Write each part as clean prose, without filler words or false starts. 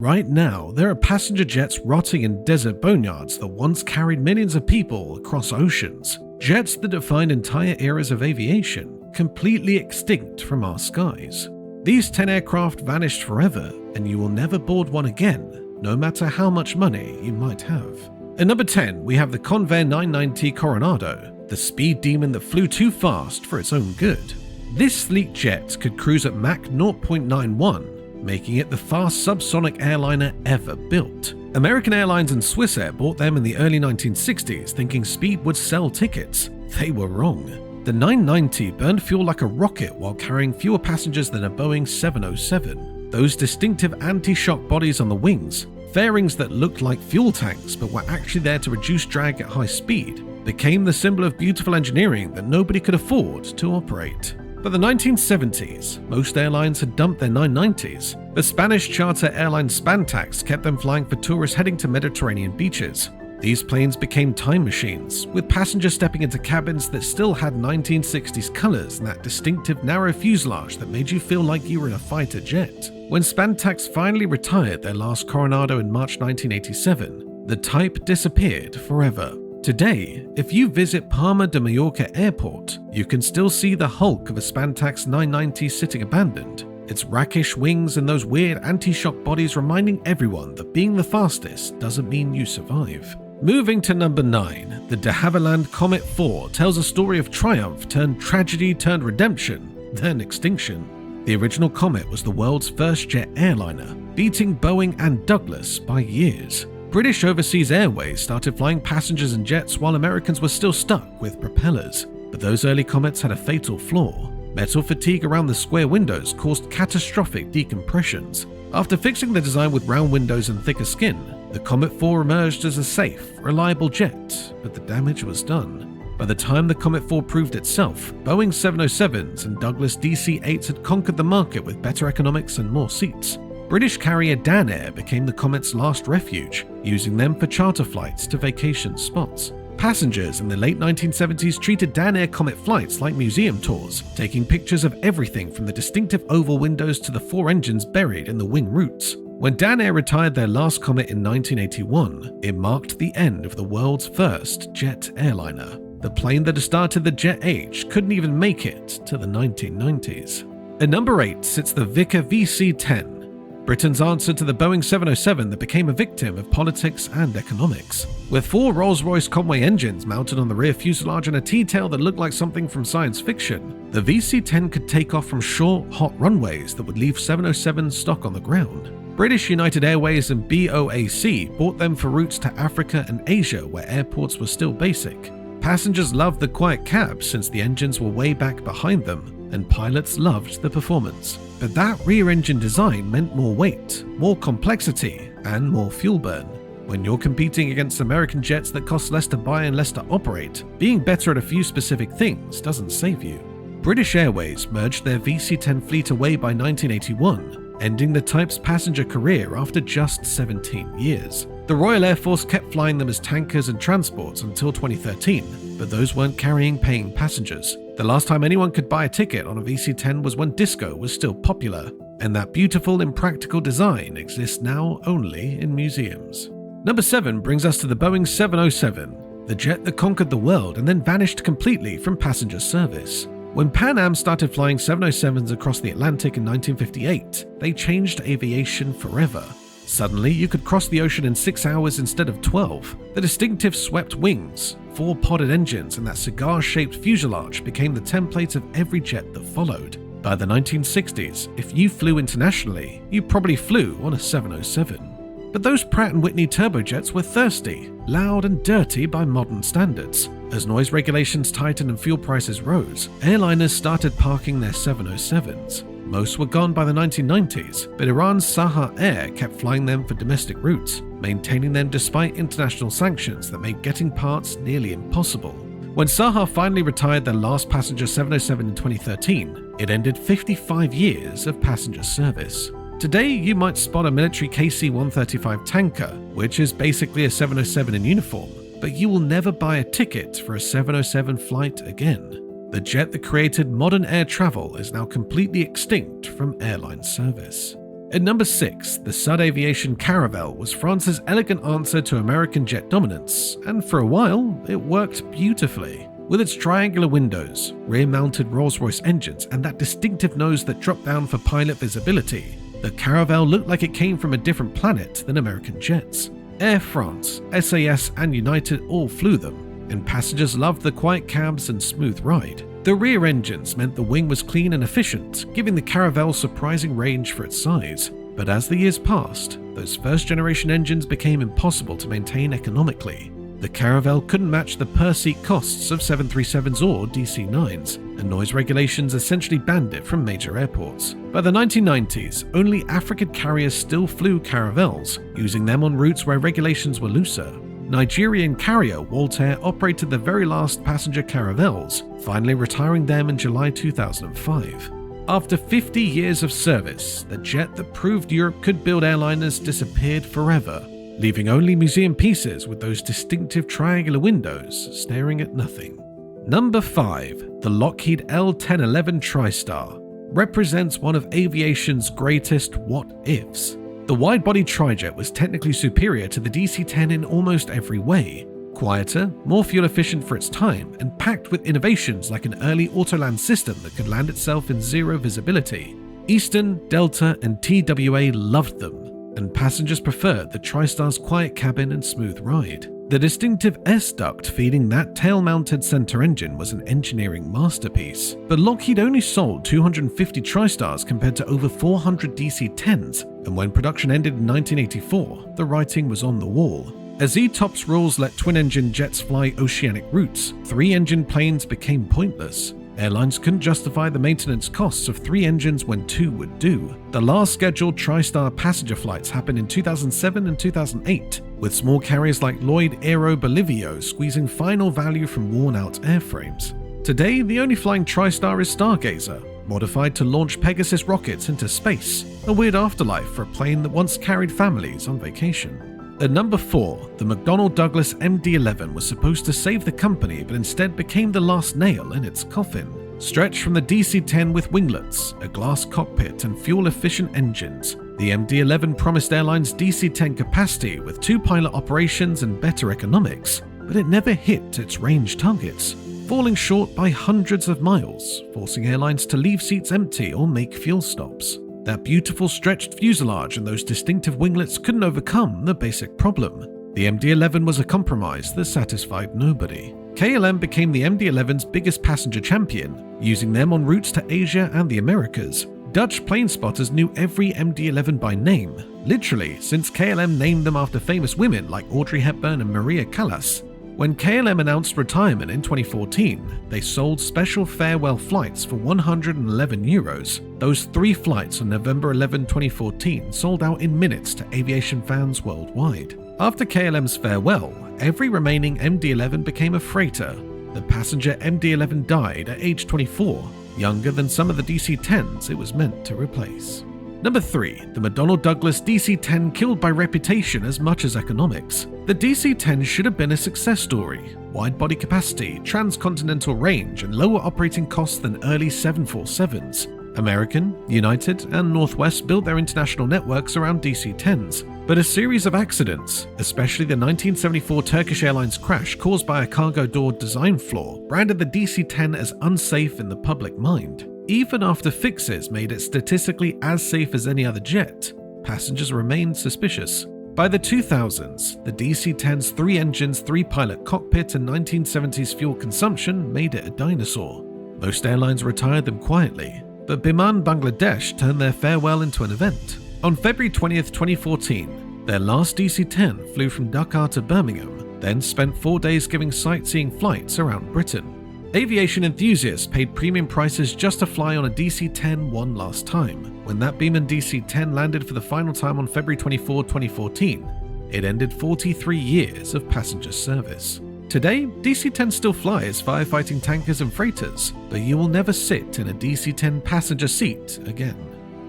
Right now, there are passenger jets rotting in desert boneyards that once carried millions of people across oceans. Jets that defined entire eras of aviation, completely extinct from our skies. These 10 aircraft vanished forever, and you will never board one again, no matter how much money you might have. At number 10, we have the Convair 990 Coronado, the speed demon that flew too fast for its own good. This sleek jet could cruise at Mach 0.91, making it the fast subsonic airliner ever built. American Airlines and Swissair bought them in the early 1960s thinking speed would sell tickets. They were wrong. The 990 burned fuel like a rocket while carrying fewer passengers than a Boeing 707. Those distinctive anti-shock bodies on the wings, fairings that looked like fuel tanks but were actually there to reduce drag at high speed, became the symbol of beautiful engineering that nobody could afford to operate. By the 1970s, most airlines had dumped their 990s. The Spanish charter airline Spantax kept them flying for tourists heading to Mediterranean beaches. These planes became time machines, with passengers stepping into cabins that still had 1960s colors and that distinctive narrow fuselage that made you feel like you were in a fighter jet. When Spantax finally retired their last Coronado in March 1987, the type disappeared forever. Today, if you visit Palma de Mallorca Airport, you can still see the hulk of a Spantax 990 sitting abandoned, its rakish wings and those weird anti-shock bodies reminding everyone that being the fastest doesn't mean you survive. Moving to number 9, the de Havilland Comet 4 tells a story of triumph turned tragedy turned redemption, then extinction. The original Comet was the world's first jet airliner, beating Boeing and Douglas by years. British Overseas Airways started flying passengers and jets while Americans were still stuck with propellers. But those early Comets had a fatal flaw. Metal fatigue around the square windows caused catastrophic decompressions. After fixing the design with round windows and thicker skin, the Comet 4 emerged as a safe, reliable jet, but the damage was done. By the time the Comet 4 proved itself, Boeing 707s and Douglas DC-8s had conquered the market with better economics and more seats. British carrier Dan Air became the Comet's last refuge, using them for charter flights to vacation spots. Passengers in the late 1970s treated Dan Air Comet flights like museum tours, taking pictures of everything from the distinctive oval windows to the 4 engines buried in the wing roots. When Dan Air retired their last Comet in 1981, it marked the end of the world's first jet airliner. The plane that had started the jet age couldn't even make it to the 1990s. At number 8 sits the Vickers VC10, Britain's answer to the Boeing 707 that became a victim of politics and economics. With 4 Rolls-Royce Conway engines mounted on the rear fuselage and a T-tail that looked like something from science fiction, the VC-10 could take off from short, hot runways that would leave 707s stuck on the ground. British United Airways and BOAC bought them for routes to Africa and Asia where airports were still basic. Passengers loved the quiet cabs since the engines were way back behind them, and pilots loved the performance. But that rear engine design meant more weight, more complexity, and more fuel burn. When you're competing against American jets that cost less to buy and less to operate, being better at a few specific things doesn't save you. British Airways merged their VC-10 fleet away by 1981, ending the type's passenger career after just 17 years. The Royal Air Force kept flying them as tankers and transports until 2013, but those weren't carrying paying passengers. The last time anyone could buy a ticket on a VC-10 was when disco was still popular, and that beautiful, impractical design exists now only in museums. Number 7 brings us to the Boeing 707, the jet that conquered the world and then vanished completely from passenger service. When Pan Am started flying 707s across the Atlantic in 1958, they changed aviation forever. Suddenly, you could cross the ocean in 6 hours instead of 12. The distinctive swept wings, 4 podded engines, and that cigar-shaped fuselage became the template of every jet that followed. By the 1960s, if you flew internationally, you probably flew on a 707. But those Pratt & Whitney turbojets were thirsty, loud and dirty by modern standards. As noise regulations tightened and fuel prices rose, airliners started parking their 707s. Most were gone by the 1990s, but Iran's Sahar Air kept flying them for domestic routes, maintaining them despite international sanctions that made getting parts nearly impossible. When Sahar finally retired their last passenger 707 in 2013, it ended 55 years of passenger service. Today, you might spot a military KC-135 tanker, which is basically a 707 in uniform, but you will never buy a ticket for a 707 flight again. The jet that created modern air travel is now completely extinct from airline service. At number 6, the Sud Aviation Caravelle was France's elegant answer to American jet dominance, and for a while, it worked beautifully. With its triangular windows, rear-mounted Rolls-Royce engines, and that distinctive nose that dropped down for pilot visibility, the Caravelle looked like it came from a different planet than American jets. Air France, SAS, and United all flew them, and passengers loved the quiet cabs and smooth ride. The rear engines meant the wing was clean and efficient, giving the Caravelle surprising range for its size. But as the years passed, those first-generation engines became impossible to maintain economically. The Caravelle couldn't match the per-seat costs of 737s or DC-9s, and noise regulations essentially banned it from major airports. By the 1990s, only African carriers still flew Caravelles, using them on routes where regulations were looser. Nigerian carrier Waltair operated the very last passenger Caravelles, finally retiring them in July 2005. After 50 years of service, the jet that proved Europe could build airliners disappeared forever, leaving only museum pieces with those distinctive triangular windows staring at nothing. Number 5. The Lockheed L-1011 Tristar represents one of aviation's greatest what-ifs. The wide-body trijet was technically superior to the DC-10 in almost every way. Quieter, more fuel-efficient for its time, and packed with innovations like an early autoland system that could land itself in zero visibility. Eastern, Delta, and TWA loved them, and passengers preferred the Tristar's quiet cabin and smooth ride. The distinctive S-duct feeding that tail-mounted center engine was an engineering masterpiece, but Lockheed only sold 250 Tristars compared to over 400 DC-10s, and when production ended in 1984, the writing was on the wall. As ETOPS rules let twin-engine jets fly oceanic routes, three-engine planes became pointless. Airlines couldn't justify the maintenance costs of 3 engines when 2 would do. The last scheduled Tristar passenger flights happened in 2007 and 2008, with small carriers like Lloyd Aero Bolivio squeezing final value from worn-out airframes. Today, the only flying Tristar is Stargazer, modified to launch Pegasus rockets into space, a weird afterlife for a plane that once carried families on vacation. At number 4, the McDonnell Douglas MD-11 was supposed to save the company but instead became the last nail in its coffin. Stretched from the DC-10 with winglets, a glass cockpit and fuel-efficient engines, the MD-11 promised airlines DC-10 capacity with 2 pilot operations and better economics, but it never hit its range targets, falling short by hundreds of miles, forcing airlines to leave seats empty or make fuel stops. That beautiful stretched fuselage and those distinctive winglets couldn't overcome the basic problem. The MD-11 was a compromise that satisfied nobody. KLM became the MD-11's biggest passenger champion, using them on routes to Asia and the Americas. Dutch plane spotters knew every MD-11 by name, literally, since KLM named them after famous women like Audrey Hepburn and Maria Callas. When KLM announced retirement in 2014, they sold special farewell flights for €111. Those 3 flights on November 11, 2014 sold out in minutes to aviation fans worldwide. After KLM's farewell, every remaining MD-11 became a freighter. The passenger MD-11 died at age 24, younger than some of the DC-10s it was meant to replace. Number 3. The McDonnell Douglas DC-10 killed by reputation as much as economics. The DC-10 should have been a success story. Wide body capacity, transcontinental range, and lower operating costs than early 747s. American, United, and Northwest built their international networks around DC-10s. But a series of accidents, especially the 1974 Turkish Airlines crash caused by a cargo door design flaw, branded the DC-10 as unsafe in the public mind. Even after fixes made it statistically as safe as any other jet, passengers remained suspicious. By the 2000s, the DC-10's 3 engines, 3 pilot cockpit, and 1970s fuel consumption made it a dinosaur. Most airlines retired them quietly, but Biman Bangladesh turned their farewell into an event. On February 20th, 2014, their last DC-10 flew from Dakar to Birmingham, then spent 4 days giving sightseeing flights around Britain. Aviation enthusiasts paid premium prices just to fly on a DC-10 one last time. When that Biman DC-10 landed for the final time on February 24, 2014, it ended 43 years of passenger service. Today, DC-10 still fly as firefighting tankers and freighters, but you will never sit in a DC-10 passenger seat again.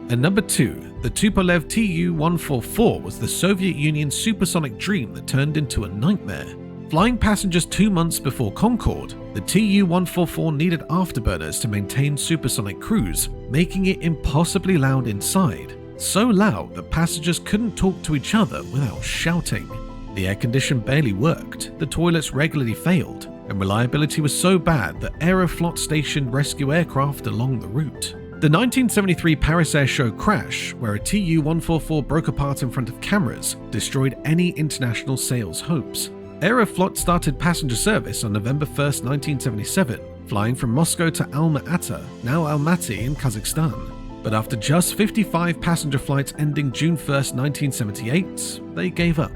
And number 2, the Tupolev Tu-144 was the Soviet Union's supersonic dream that turned into a nightmare. Flying passengers 2 months before Concorde, the Tu-144 needed afterburners to maintain supersonic cruise, making it impossibly loud inside. so loud that passengers couldn't talk to each other without shouting. The air condition barely worked, the toilets regularly failed, and reliability was so bad that Aeroflot stationed rescue aircraft along the route. The 1973 Paris Air Show crash, where a Tu-144 broke apart in front of cameras, destroyed any international sales hopes. Aeroflot started passenger service on November 1, 1977, flying from Moscow to Alma-Ata, now Almaty in Kazakhstan. But after just 55 passenger flights ending June 1, 1978, they gave up.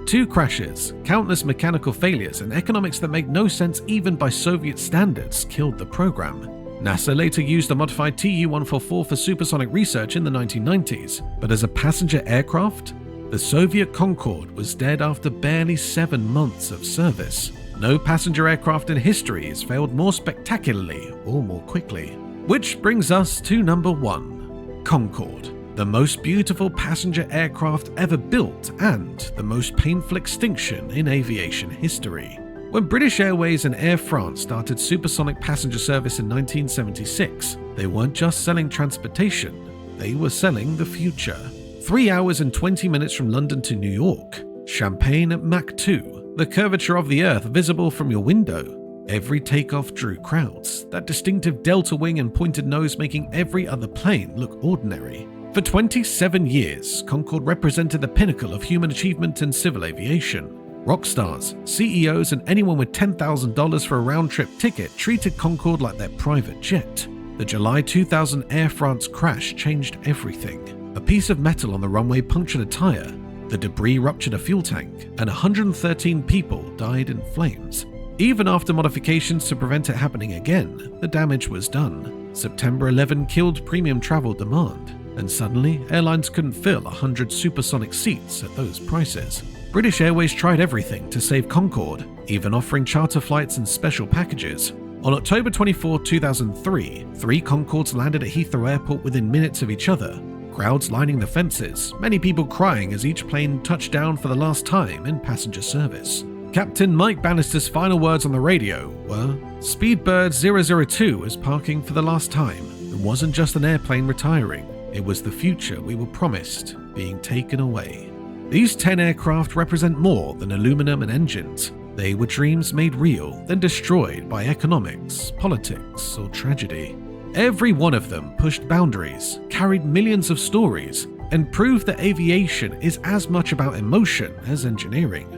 2 crashes, countless mechanical failures, and economics that make no sense even by Soviet standards killed the program. NASA later used a modified Tu-144 for supersonic research in the 1990s, but as a passenger aircraft, the Soviet Concorde was dead after barely 7 months of service. No passenger aircraft in history has failed more spectacularly or more quickly. Which brings us to number 1, Concorde, the most beautiful passenger aircraft ever built and the most painful extinction in aviation history. When British Airways and Air France started supersonic passenger service in 1976, they weren't just selling transportation, they were selling the future. 3 hours and 20 minutes from London to New York, champagne at Mach 2, the curvature of the Earth visible from your window. Every takeoff drew crowds, that distinctive delta wing and pointed nose making every other plane look ordinary. For 27 years, Concorde represented the pinnacle of human achievement in civil aviation. Rock stars, CEOs, and anyone with $10,000 for a round-trip ticket treated Concorde like their private jet. The July 2000 Air France crash changed everything. A piece of metal on the runway punctured a tire, the debris ruptured a fuel tank, and 113 people died in flames. Even after modifications to prevent it happening again, the damage was done. September 11 killed premium travel demand, and suddenly airlines couldn't fill 100 supersonic seats at those prices. British Airways tried everything to save Concorde, even offering charter flights and special packages. On October 24, 2003, 3 Concordes landed at Heathrow Airport within minutes of each other, crowds lining the fences, many people crying as each plane touched down for the last time in passenger service. Captain Mike Bannister's final words on the radio were, "Speedbird 002 is parking for the last time. It wasn't just an airplane retiring, it was the future we were promised being taken away." These 10 aircraft represent more than aluminum and engines. They were dreams made real, then destroyed by economics, politics, or tragedy. Every one of them pushed boundaries, carried millions of stories, and proved that aviation is as much about emotion as engineering.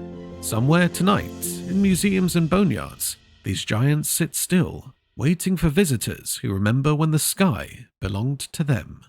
Somewhere tonight, in museums and boneyards, these giants sit still, waiting for visitors who remember when the sky belonged to them.